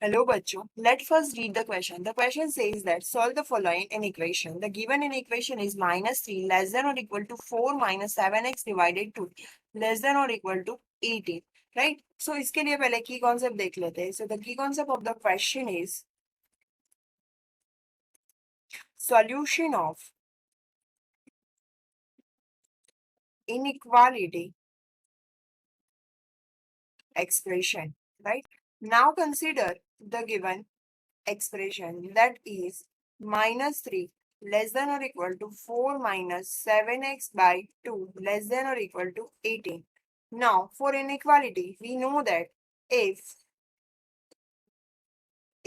Hello, bachcho. Let's first read the question. The question says that solve the following in equation. The given in equation is -3 less than or equal to 4 minus 7x divided 2 less than or equal to 18. Right? So इसके लिए पहले key concept देख लेते हैं. So the key concept of the question is solution of inequality expression. Right? Now consider the given expression that is -3 less than or equal to 4 minus 7x by 2 less than or equal to 18. Now for inequality, we know that if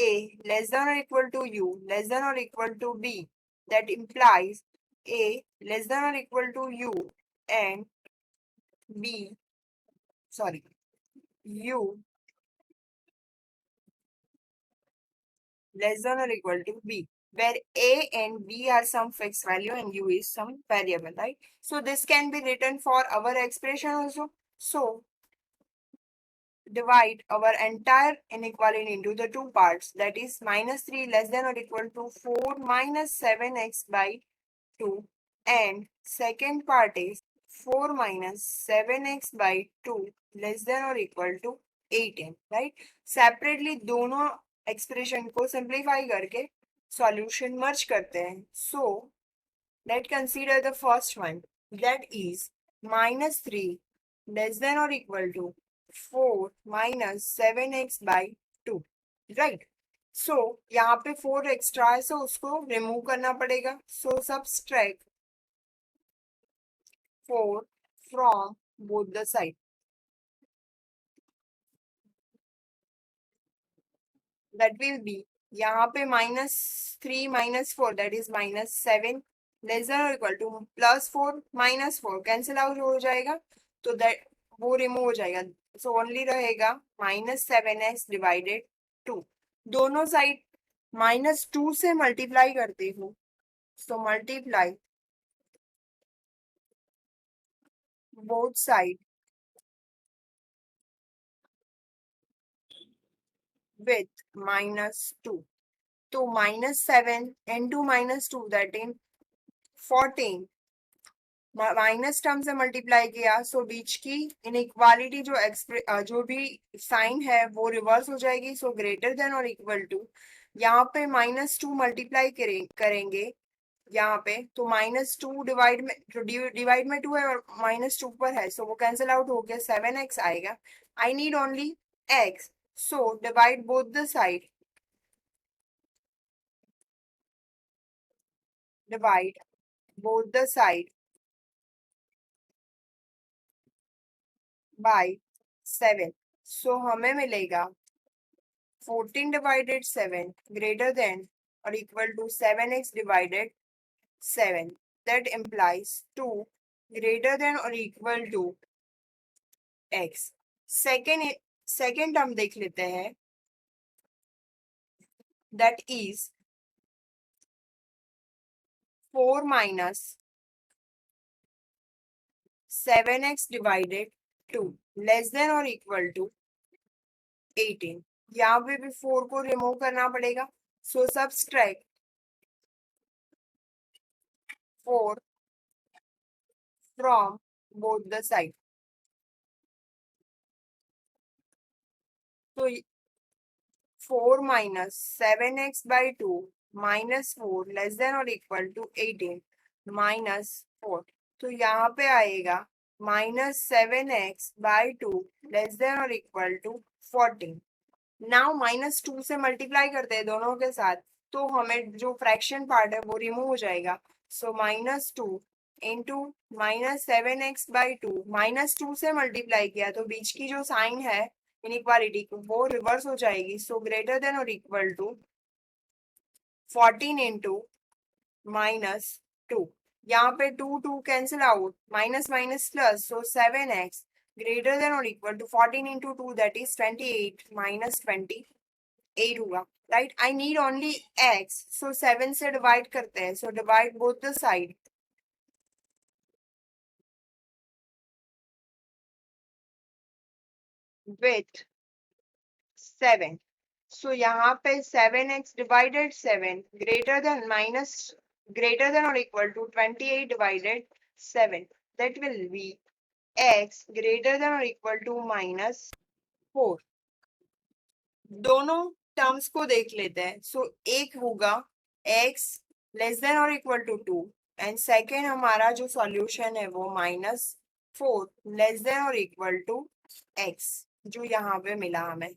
a less than or equal to u less than or equal to b, that implies a less than or equal to u and b, sorry, u less than or equal to b, where a and b are some fixed value and u is some variable, right? So this can be written for our expression also. So divide our entire inequality into the two parts, that is -3 less than or equal to 4 minus 7x by 2, and second part is 4 minus 7x by 2 less than or equal to 18, right? Separately दोनों expression को simplify करके solution मर्ज करते हैं. So let consider the first one, that is -3 less than or equal to 4 minus 7x by 2, right? सो यहाँ पे 4 extra है, सो उसको remove करना पड़ेगा. सो subtract 4 from both the side. That will be यहाँ पे -3 -4 that is -7 less than or equal to +4 -4 cancel out हो जाएगा, तो दैट वो रिमूव हो जाएगा. सो ओनली रहेगा -7x डिवाइडेड 2. दोनों साइड -2 से मल्टीप्लाई करती हूँ. So multiply both side with -2. तो -7 into -2 that in 14 minus term से मल्टीप्लाई किया. सो बीच की इनइक्वालिटी जो भी साइन है वो रिवर्स हो जाएगी. सो ग्रेटर देन और इक्वल टू, यहाँ पे -2 मल्टीप्लाई करेंगे यहाँ पे, तो -2 डिवाइड में 2 है और -2 पर है, सो वो कैंसिल आउट हो गया, 7x आएगा. I need only x, so divide both the side, divide both the side by 7. सो हमें मिलेगा 14 divided 7 greater than or equal to 7x divided 7. That implies 2 greater than or equal to x. Second term देख लेते हैं, that is 4 minus 7x divided 2 less than or equal to 18. यहाँ पे भी 4 को remove करना पड़ेगा. सो subtract 4 from both the side. तो 4 minus 7x by 2 minus 4 less than or equal to 18 minus 4. तो यहाँ पे आएगा -7x by 2 less than or equal to 14. Now -2 से मल्टीप्लाई करते हैं दोनों के साथ, तो हमें जो फ्रैक्शन पार्ट है वो रिमूव हो जाएगा. सो -2 इंटू -7x by 2 -2 से मल्टीप्लाई किया, तो बीच की जो साइन है इनइक्वालिटी को वो रिवर्स हो जाएगी. सो ग्रेटर देन और इक्वल टू 14 इंटू -2. यहाँ पे 2 cancel out, minus minus plus, so 7x greater than or equal to 14 into 2 that is 28 minus 28 होगा, right? I need only x, so 7 से डिवाइड करते हैं. So divide both the side with 7. सो यहाँ पे 7x divided 7 greater than or equal to 28 divided 7. That will be x greater than or equal to -4. दोनों terms को देख लेते हैं. सो एक होगा x लेस देन और इक्वल टू 2 एंड सेकेंड हमारा जो सॉल्यूशन है वो -4 लेस देन और इक्वल टू x जो यहाँ पे मिला हमें,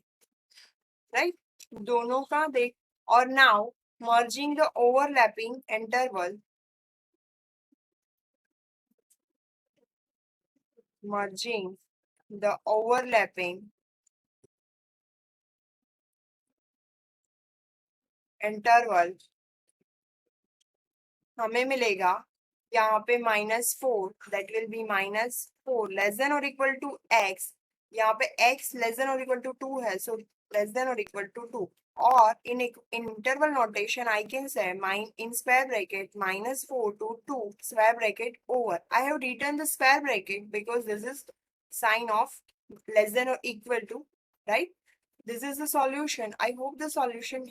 राइट. दोनों का देख. और now merging the overlapping interval, merging the overlapping interval हमें मिलेगा यहाँ पे -4 that will be -4 less than और इक्वल टू x. यहाँ पे x लेस देन और इक्वल टू 2 है, सो लेस देन और इक्वल टू 2. और in interval notation I can say in square bracket -4 to 2 square bracket over. I have written the square bracket because this is sign of less than or equal to, right? This is the solution. I hope the solution